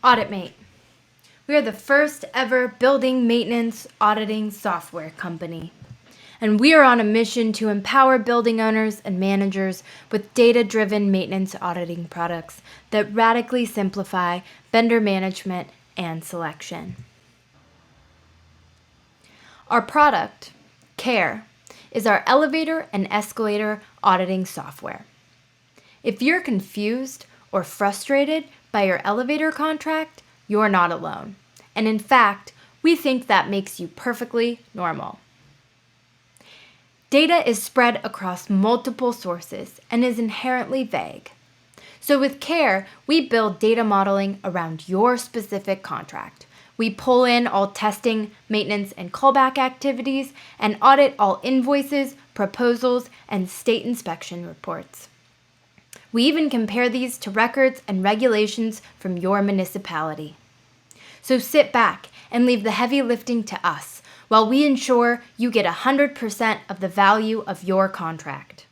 Auditmate. We are the first ever building maintenance auditing software company. And we are on a mission to empower building owners and managers with data-driven maintenance auditing products that radically simplify vendor management and selection. Our product, CARE, is our elevator and escalator auditing software. If you're confused or frustrated by your elevator contract, you're not alone. And in fact, we think that makes you perfectly normal. Data is spread across multiple sources and is inherently vague. So with CARE, we build data modeling around your specific contract. We pull in all testing, maintenance, and callback activities and audit all invoices, proposals, and state inspection reports. We even compare these to records and regulations from your municipality. So sit back and leave the heavy lifting to us while we ensure you get 100% of the value of your contract.